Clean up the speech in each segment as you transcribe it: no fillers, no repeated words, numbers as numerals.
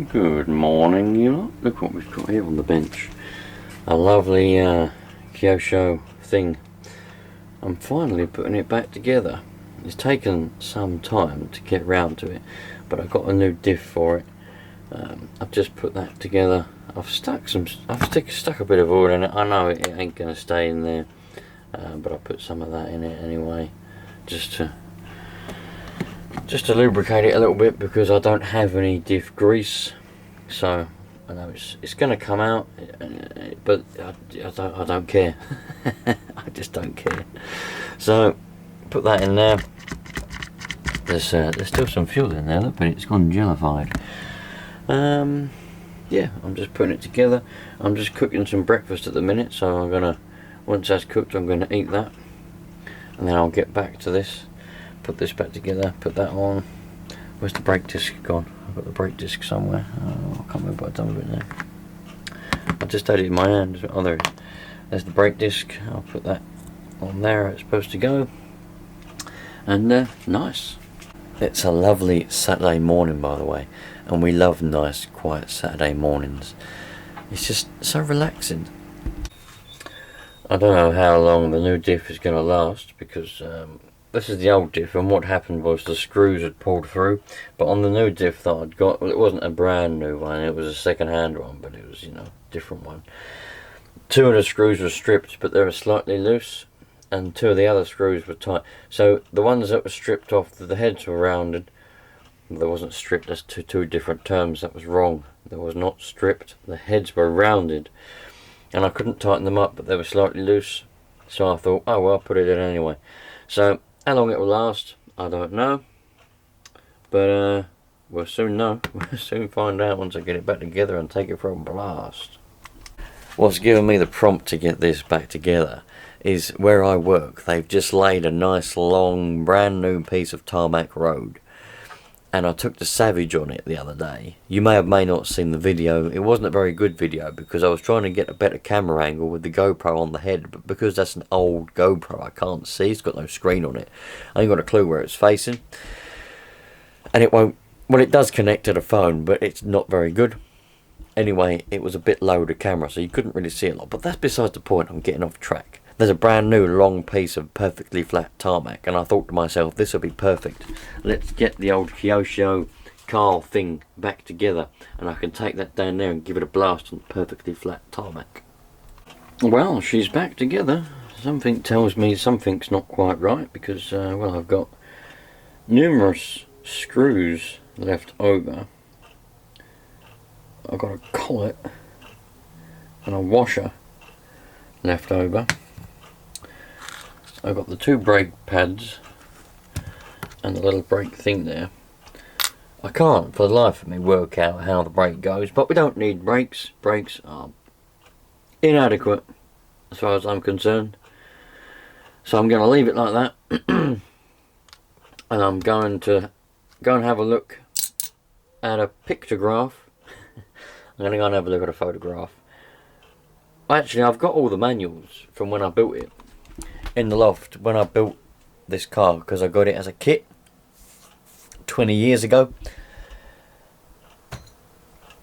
Good morning, you lot. Look what we've got here on the bench. A lovely Kyosho thing. I'm finally putting it back together. It's taken some time to get round to it, but I got a new diff for it. I've just put that together. I've stuck a bit of oil in it. I know it ain't gonna stay in there, but I put some of that in it anyway, just to lubricate it a little bit, because I don't have any diff grease. So I know it's going to come out, but I don't care. I just don't care. So put that in there. There's still some fuel in there, but it's gone jellified. Yeah, I'm just putting it together. I'm just cooking some breakfast at the minute, so I'm gonna, once that's cooked, I'm gonna eat that, and then I'll get back to this. Put this back together, put that on. Where's the brake disc gone? I've got the brake disc somewhere. Oh, I can't remember what I've done with it now. I just had it in my hand. Oh, there it is. There's the brake disc. I'll put that on there. It's supposed to go. And nice. It's a lovely Saturday morning, by the way, and we love nice, quiet Saturday mornings. It's just so relaxing. I don't know how long the new diff is going to last, because this is the old diff, and what happened was the screws had pulled through. But on the new diff that I'd got, well, it wasn't a brand new one, it was a second-hand one, but it was, you know, different one. Two of the screws were stripped, but they were slightly loose, and two of the other screws were tight. So the ones that were stripped off, the heads were rounded. They wasn't stripped, that's two different terms, that was wrong. They was not stripped, the heads were rounded. And I couldn't tighten them up, but they were slightly loose. So I thought, oh well, I'll put it in anyway. So how long it will last, I don't know, but we'll soon know. We'll soon find out once I get it back together and take it for a blast. What's given me the prompt to get this back together is where I work. They've just laid a nice long brand new piece of tarmac road, and I took the Savage on it the other day. You may not have seen the video. It wasn't a very good video, because I was trying to get a better camera angle with the GoPro on the head, but because that's an old GoPro, I can't see. It's got no screen on it. I ain't got a clue where it's facing, and it won't, well, it does connect to the phone, but it's not very good. Anyway, it was a bit low to camera, so you couldn't really see a lot, but that's besides the point. I'm getting off track. There's a brand new long piece of perfectly flat tarmac, and I thought to myself, this will be perfect. Let's get the old Kyosho car thing back together, and I can take that down there and give it a blast on perfectly flat tarmac. Well, she's back together. Something tells me something's not quite right, because well, I've got numerous screws left over. I've got a collet and a washer left over. I've got the two brake pads and the little brake thing there. I can't for the life of me work out how the brake goes, but we don't need brakes. Brakes are inadequate as far as I'm concerned. So I'm going to leave it like that. And I'm going to go and have a look at a pictograph. I'm going to go and have a look at a photograph. Actually, I've got all the manuals from when I built it in the loft, when I built this car, because I got it as a kit 20 years ago,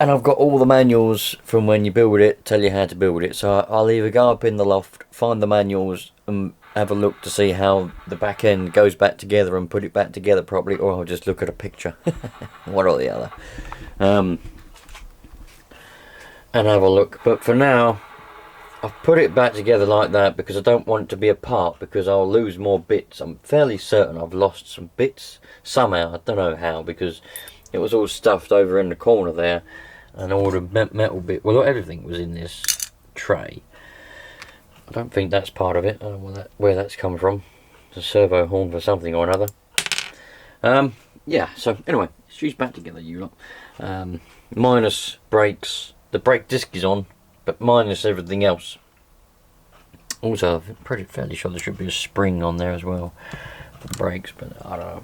and I've got all the manuals from when you build it, tell you how to build it. So I'll either go up in the loft, find the manuals and have a look to see how the back end goes back together and put it back together properly, or I'll just look at a picture. One or the other, and have a look. But for now, I've put it back together like that because I don't want it to be apart, because I'll lose more bits. I'm fairly certain I've lost some bits somehow. I don't know how, because it was all stuffed over in the corner there, and all the metal bit, well, everything was in this tray. I don't think that's part of it. I don't know where that's come from. It's a servo horn for something or another. Yeah, so anyway, she's back together, you lot. Minus brakes. The brake disc is on, but minus everything else. Also, I'm fairly sure there should be a spring on there as well for the brakes, but I don't know.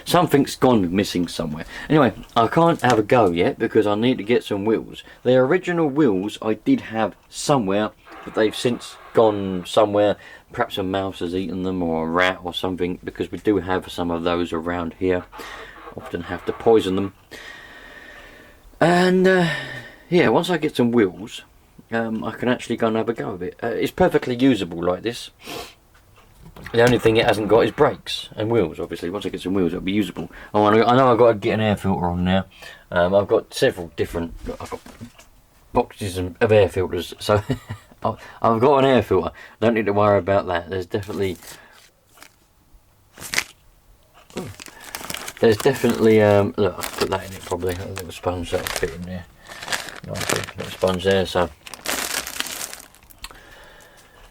Something's gone missing somewhere. Anyway, I can't have a go yet because I need to get some wheels. The original wheels I did have somewhere, but they've since gone somewhere. Perhaps a mouse has eaten them, or a rat or something, because we do have some of those around here. Often have to poison them. And yeah, once I get some wheels, I can actually go and have a go of it. It's perfectly usable like this. The only thing it hasn't got is brakes and wheels, obviously. Once I get some wheels, it'll be usable. Oh, I know I've got to get an air filter on now. I've got several different... I've got boxes of air filters, so I've got an air filter. Don't need to worry about that. There's definitely... look, I'll put that in it probably. A little sponge that'll fit in there. Nice little sponge there, so...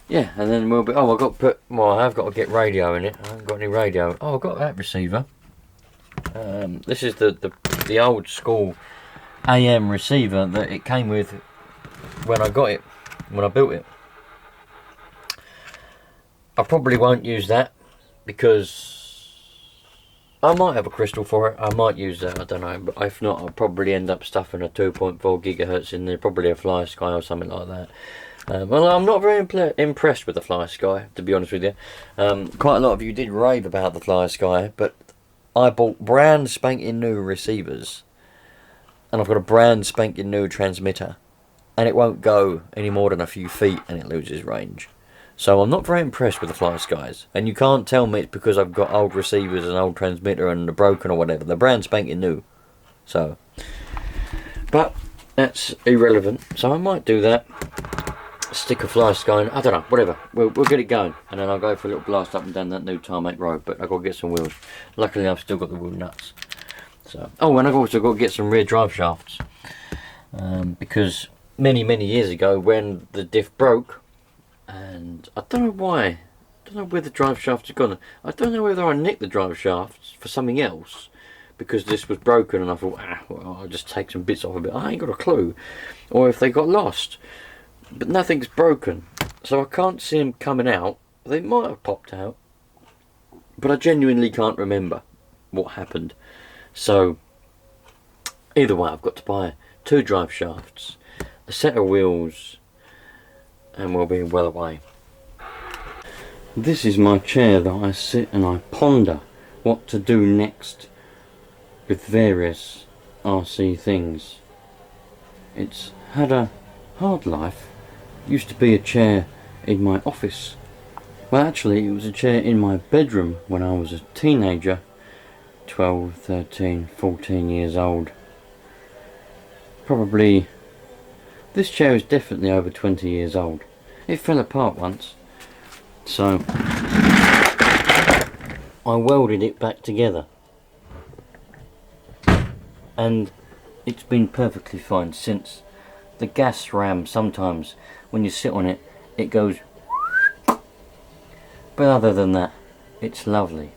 yeah, and then we'll be... oh, I have got to get radio in it. I haven't got any radio. Oh, I've got that receiver. This is the old school AM receiver that it came with when I got it, when I built it. I probably won't use that because I might have a crystal for it. I might use that, I don't know. But if not, I'll probably end up stuffing a 2.4 gigahertz in there, probably a Fly Sky or something like that. Well, I'm not very impressed with the Fly Sky, to be honest with you. Quite a lot of you did rave about the Fly Sky, but I bought brand spanking new receivers, and I've got a brand spanking new transmitter, and it won't go any more than a few feet, and it loses range. So I'm not very impressed with the Fly Skies, and you can't tell me it's because I've got old receivers and old transmitter and they're broken or whatever. They're brand spanking new. So, but that's irrelevant. So I might do that. Stick a Fly Sky in, I don't know, whatever. We'll get it going, and then I'll go for a little blast up and down that new tarmac road. But I've got to get some wheels. Luckily, I've still got the wheel nuts. So, oh, and I've also got to get some rear drive shafts, because many years ago when the diff broke, and I don't know why, I don't know where the drive shafts have gone. I don't know whether I nicked the drive shafts for something else because this was broken, and I thought, well, I'll just take some bits off of it. I ain't got a clue, or if they got lost. But nothing's broken, so I can't see them coming out. They might have popped out, but I genuinely can't remember what happened. So either way, I've got to buy 2 drive shafts, a set of wheels, and we'll be well away. This is my chair that I sit and I ponder what to do next with various RC things. It's had a hard life. Used to be a chair in my office. Well, actually, it was a chair in my bedroom when I was a teenager, 12, 13, 14 years old. Probably, this chair is definitely over 20 years old. It fell apart once, so I welded it back together. And it's been perfectly fine since. The gas ram, sometimes when you sit on it, it goes, but other than that, it's lovely.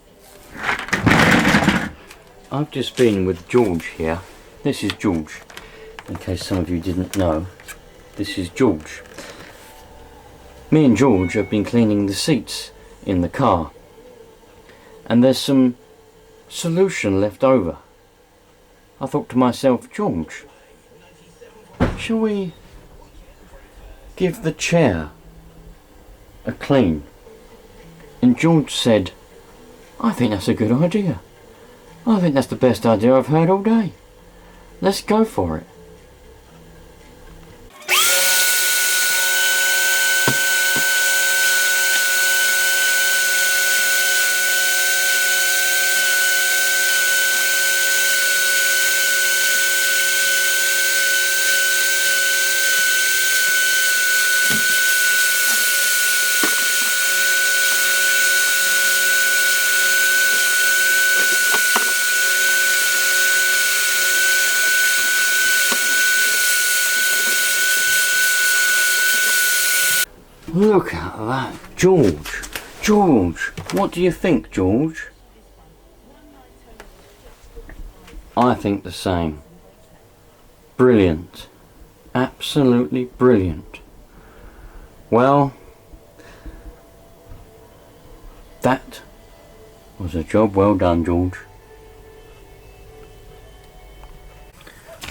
I've just been with George here. This is George, in case some of you didn't know. This is George. Me and George have been cleaning the seats in the car, and there's some solution left over. I thought to myself, George, shall we give the chair a clean? And George said, I think that's a good idea. I think that's the best idea I've heard all day. Let's go for it. Look at that, George. George, what do you think, George? I think the same. Brilliant. Absolutely brilliant. Well, that was a job well done, George.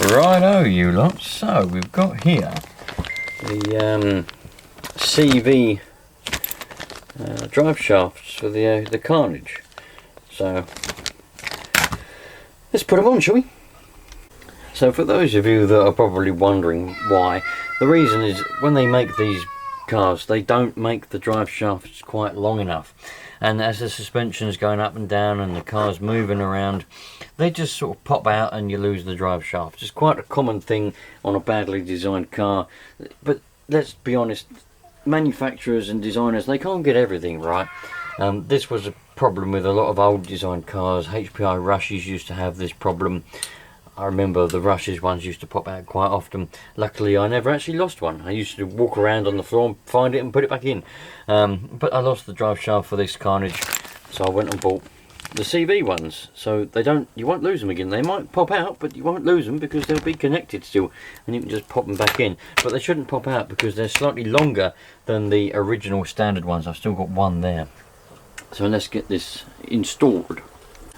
Righto, you lot. So we've got here the CV drive shafts for the Carnage. So let's put them on, shall we? So for those of you that are probably wondering why, the reason is when they make these cars, they don't make the drive shafts quite long enough, and as the suspension is going up and down and the car's moving around, they just sort of pop out and you lose the drive shaft. It's quite a common thing on a badly designed car, but let's be honest, manufacturers and designers, they can't get everything right. This was a problem with a lot of old designed cars. HPI Rushes used to have this problem. I remember the Rushes ones used to pop out quite often. Luckily I never actually lost one. I used to walk around on the floor and find it and put it back in. But I lost the drive shaft for this carnage, so I went and bought the CV ones. So you won't lose them again. They might pop out, but you won't lose them because they'll be connected still, and you can just pop them back in. But they shouldn't pop out because they're slightly longer than the original standard ones. I've still got one there. So let's get this installed.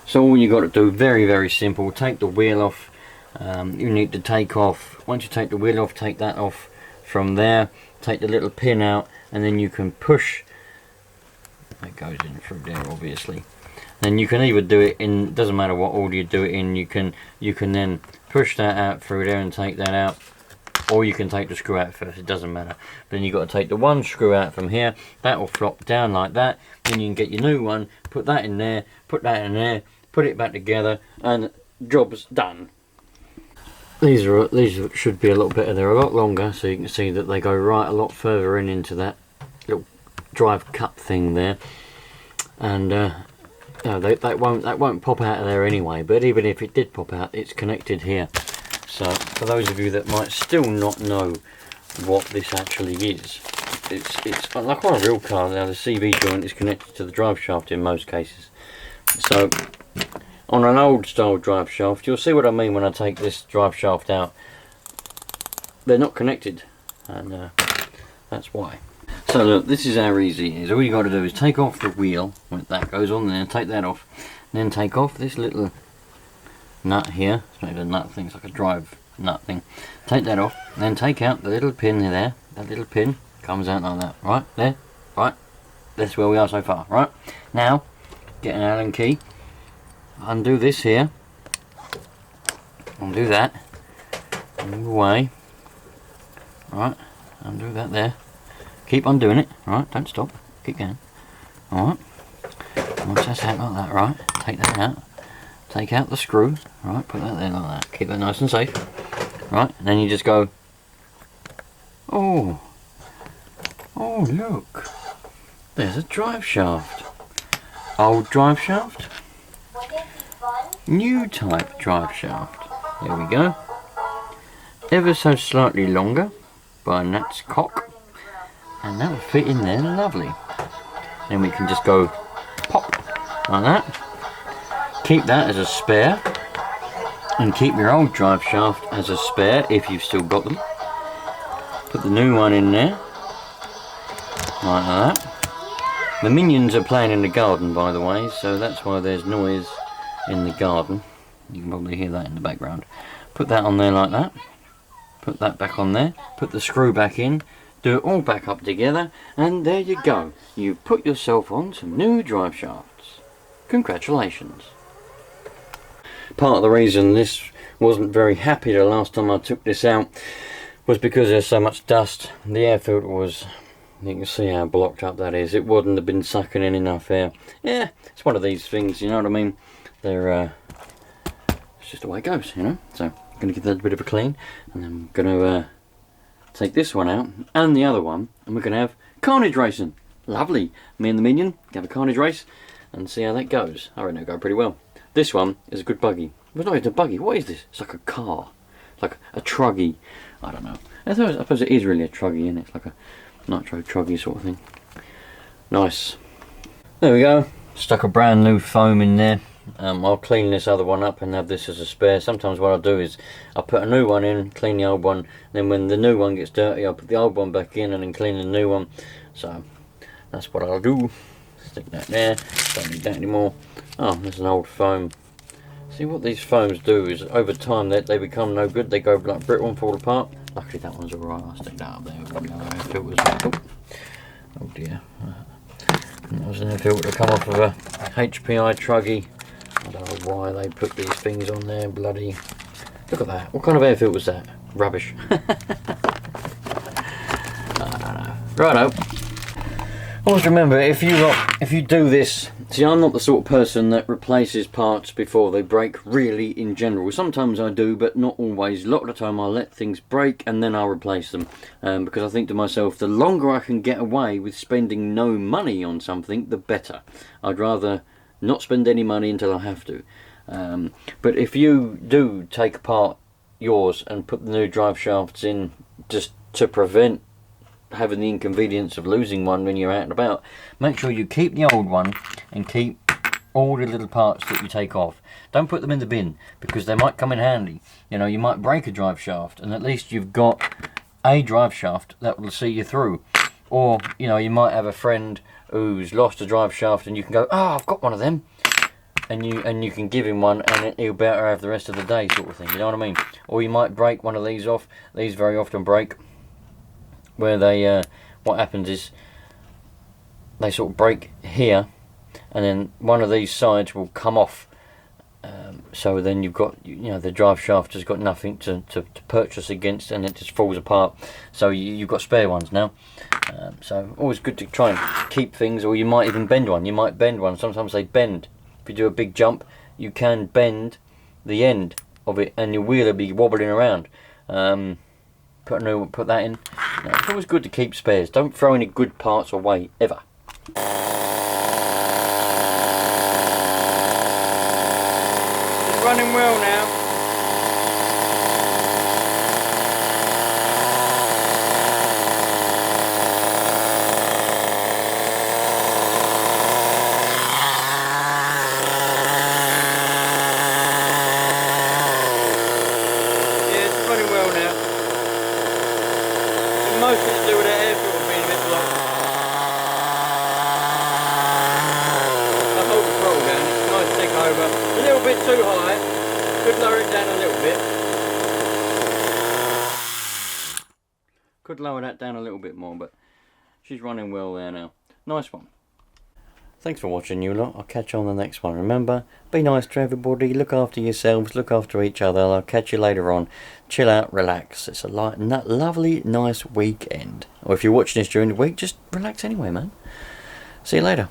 So all you got to do, very, very simple, take the wheel off. You need to take off, once you take the wheel off, take that off from there, take the little pin out, and then you can push, it goes in through there obviously. Then you can either do it in, doesn't matter what order you do it in, you can then push that out through there and take that out, or you can take the screw out first, it doesn't matter. Then you've got to take the one screw out from here, that will flop down like that, then you can get your new one, put that in there, put that in there, put it back together, and job's done. These should be a lot better, they're a lot longer, so you can see that they go right a lot further into that little drive cup thing there, and that won't pop out of there anyway, but even if it did pop out, it's connected here. So for those of you that might still not know what this actually is, it's like on a real car now, the CV joint is connected to the drive shaft in most cases. So on an old style drive shaft, you'll see what I mean when I take this drive shaft out. They're not connected, and that's why. So look, this is how easy it is. All you got to do is take off the wheel, when that goes on there, take that off, and then take off this little nut here. It's not even a nut thing, it's like a drive nut thing. Take that off, and then take out the little pin there. That little pin comes out like that, right there, right. That's where we are so far, right. Now, get an Allen key. Undo this here, undo that, move away, right, undo that there, keep undoing it, right, don't stop, keep going, alright, once that's out like that, right, take that out, take out the screw, right, put that there like that, keep that nice and safe, right, and then you just go, oh look, there's a drive shaft, old drive shaft, new type drive shaft. There we go. Ever so slightly longer by Nat's cock, and that will fit in there lovely. Then we can just go pop like that. Keep that as a spare, and keep your old drive shaft as a spare if you've still got them. Put the new one in there like that. The minions are playing in the garden, by the way, so that's why there's noise in the garden. You can probably hear that in the background. Put that on there like that, put that back on there, put the screw back in, do it all back up together, and there you go, you've put yourself on some new drive shafts. Congratulations. Part of the reason this wasn't very happy the last time I took this out was because there's so much dust. The air filter was, you can see how blocked up that is. It wouldn't have been sucking in enough air. Yeah, it's one of these things, you know what I mean. They're it's just the way it goes, you know. So I'm going to give that a bit of a clean, and then I'm going to take this one out and the other one, and we're going to have carnage racing. Lovely. Me and the minion have a carnage race and see how that goes. I reckon it'll go pretty well. This one is a good buggy. Well, it's not even a buggy. What is this? It's like a car. It's like a truggy. I don't know. I suppose it is really a truggy, isn't it? It's like a nitro truggy sort of thing. Nice. There we go. Stuck a brand new foam in there. I'll clean this other one up and have this as a spare. Sometimes what I'll do is I'll put a new one in, clean the old one, then when the new one gets dirty I'll put the old one back in and then clean the new one. So that's what I'll do. Stick that there, don't need that anymore. Oh, there's an old foam. See, what these foams do is over time they become no good, they go like brittle and fall apart. Luckily that one's alright, I'll stick that up there. Oh dear. That was an air filter to come off of a HPI truggy. I don't know why they put these things on there, bloody Look at that. What kind of air filter was that? Rubbish. Righto. Always remember, if you do this, see, I'm not the sort of person that replaces parts before they break, really, in general. Sometimes I do, but not always. A lot of the time I'll let things break and then I'll replace them. Because I think to myself, the longer I can get away with spending no money on something, the better. I'd rather not spend any money until I have to. But if you do take apart yours and put the new drive shafts in just to prevent having the inconvenience of losing one when you're out and about, make sure you keep the old one and keep all the little parts that you take off. Don't put them in the bin, because they might come in handy. You know, you might break a drive shaft and at least you've got a drive shaft that will see you through. Or, you know, you might have a friend who's lost a drive shaft and you can go, oh, I've got one of them, and you can give him one and he'll be able to have the rest of the day, sort of thing, you know what I mean? Or you might break one of these off. These very often break, where they what happens is they sort of break here and then one of these sides will come off, so then you've got, you know, the drive shaft has got nothing to purchase against and it just falls apart. So you've got spare ones now. So always good to try and keep things. Or you might even bend one. You might bend one. Sometimes they bend. If you do a big jump, you can bend the end of it and your wheel will be wobbling around. Put that in. No, it's always good to keep spares. Don't throw any good parts away, ever. It's running well now. Yeah, it's running well now. Mostly to do with that air filter being a bit blocked. I hold the throttle down, it's a nice tick over. A little bit too high, could lower it down a little bit. Could lower that down a little bit more, but she's running well there now. Nice one. Thanks for watching, you lot. I'll catch you on the next one. Remember, be nice to everybody, look after yourselves, look after each other. I'll catch you later on. Chill out, relax. It's a lovely, nice weekend. Or if you're watching this during the week, just relax anyway, man. See you later.